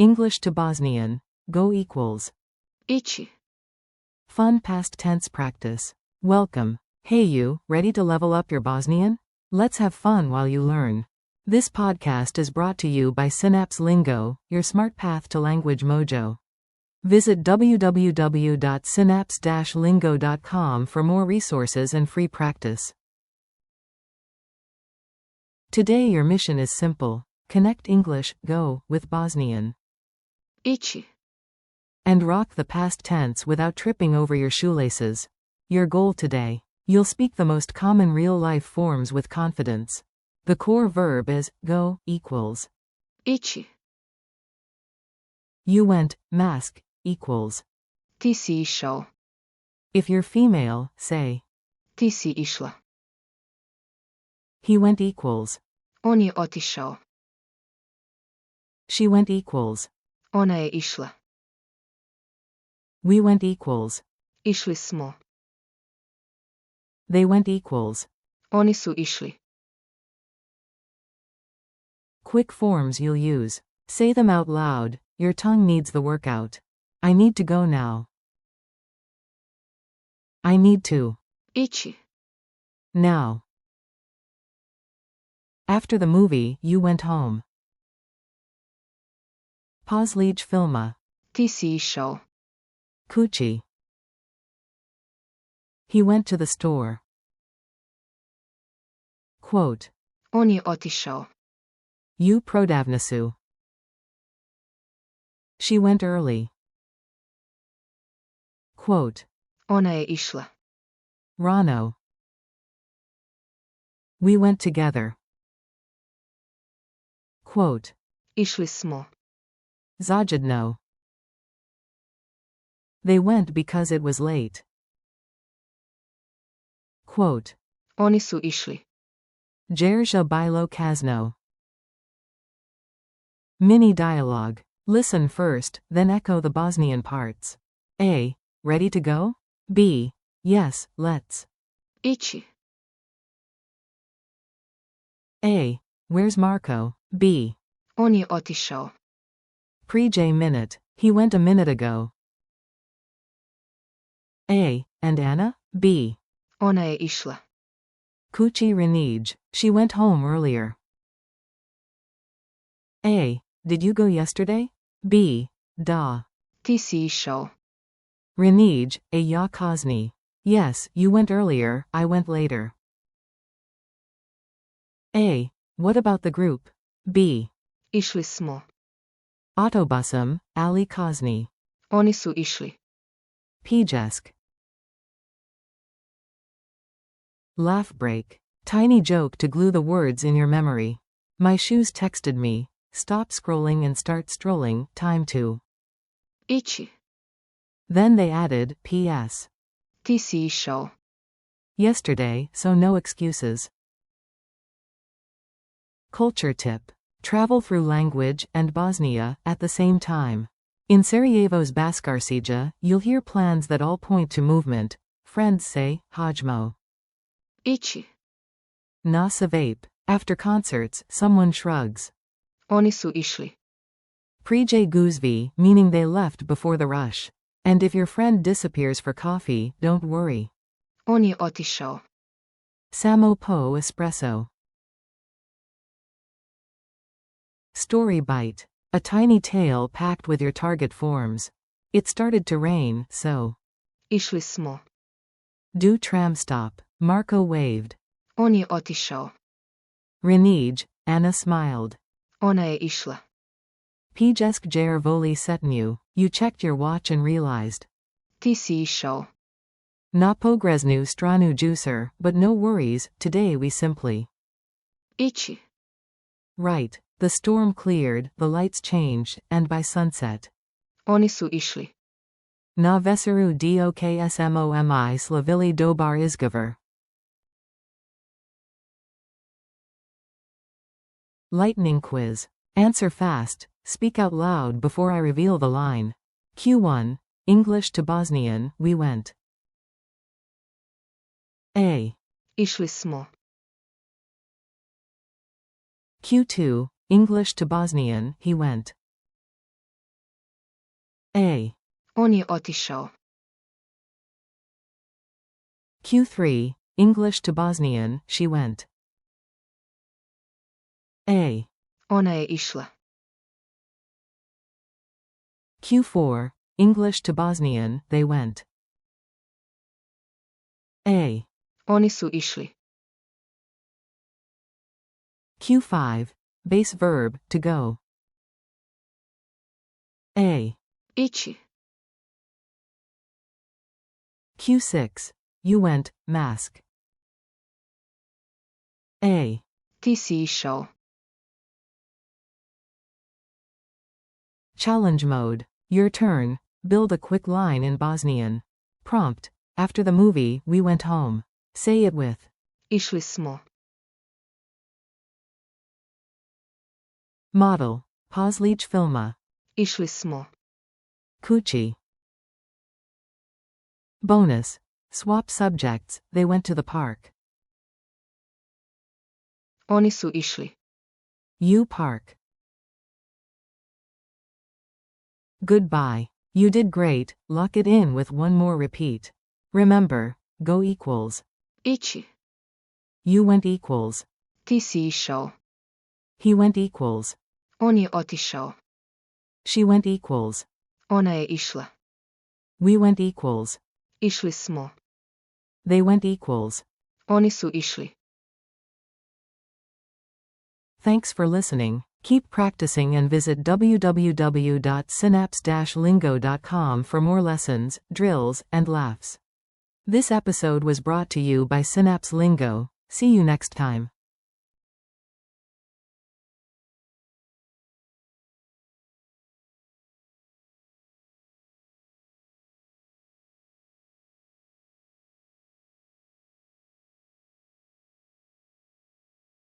English to Bosnian. Go equals. Ići. Fun past tense practice. Welcome. Hey you, ready to level up your Bosnian? Let's have fun while you learn. This podcast is brought to you by Synapse Lingo, your smart path to language mojo. Visit www.synapse-lingo.com for more resources and free practice. Today your mission is simple. Connect English, go, with Bosnian. Ići. And rock the past tense without tripping over your shoelaces. Your goal today. You'll speak the most common real-life forms with confidence. The core verb is, go, equals. Ići. You went, mask, equals. Ti si išao. If you're female, say. Ti si išla. He went equals. On je otišao. She went equals. Ona je išla. We went equals. Išli smo. They went equals. Oni su išli. Quick forms you'll use. Say them out loud, your tongue needs the workout. I need to go now. I need to. Ići. Now. After the movie, you went home. Pozlić filma. Ti si išao. Kući. He went to the store. Quote. On je otišao. U prodavnicu. She went early. Quote. Ona je išla. Rano. We went together. Quote. Išli smo. Zajedno. They went because it was late. Quote. Oni su išli. Dzierża bilo kazno. Mini dialogue. Listen first, then echo the Bosnian parts. A. Ready to go? B. Yes, let's. Ići. A. Where's Marco? B. On je otišao. Pre-J minute. He went a minute ago. A. And Anna? B. Ona je išla. Kući Renij. She went home earlier. A. Did you go yesterday? B. Da. Ti si išao. Renij, a ja kazni. Yes, you went earlier, I went later. A. What about the group? B. Išli smo. Autobusum, Ali kazni. Oni su išli. Pijesk. Laugh break. Tiny joke to glue the words in your memory. My shoes texted me. Stop scrolling and start strolling, time to. Ići. Then they added, P.S. Ti si išao. Yesterday, so no excuses. Culture tip. Travel through language and Bosnia at the same time. In Sarajevo's Baskarcija, you'll hear plans that all point to movement. Friends say, Hajmo. Ići. Na vape. After concerts, someone shrugs. Oni su išli. Pre-J guzvi, meaning they left before the rush. And if your friend disappears for coffee, don't worry. On je otišao. Samo po espresso. Story bite. A tiny tale packed with your target forms. It started to rain, so. Išli smo. Do tram stop. Marco waved. On je otišao. Renij, Anna smiled. Ona je išla. Pijesk jer voli setnju. You checked your watch and realized. Ti si išao. Na pogreznu stranu juicer, but no worries, today we simply. Ići. Right. The storm cleared, the lights changed, and by sunset. Oni su išli. Na veseru doksmomi slavili dobar izgovor. Lightning quiz. Answer fast, speak out loud before I reveal the line. Q1. English to Bosnian, we went. A. Išli smo. Q2. English to Bosnian, he went. On je otišao. Q3, English to Bosnian, she went. A. Ona je išla. Q4, English to Bosnian, they went. A. Oni su išli. Q5, base verb, to go. A. Ići. Q6, you went, mask. A. Ti si išao. Challenge mode. Your turn. Build a quick line in Bosnian. Prompt. After the movie, we went home. Say it with. Išli smo. Model. Pozlić filma. Išli smo. Kući. Bonus. Swap subjects. They went to the park. Oni su išli. You park. Goodbye. You did great. Lock it in with one more repeat. Remember, go equals. Ići. You went equals. Ti si išao. He went equals. On je otišao. She went equals. Ona je išla. We went equals. Išli smo. They went equals. Oni su išli. Thanks for listening. Keep practicing and visit www.synapse-lingo.com for more lessons, drills, and laughs. This episode was brought to you by Synapse Lingo. See you next time.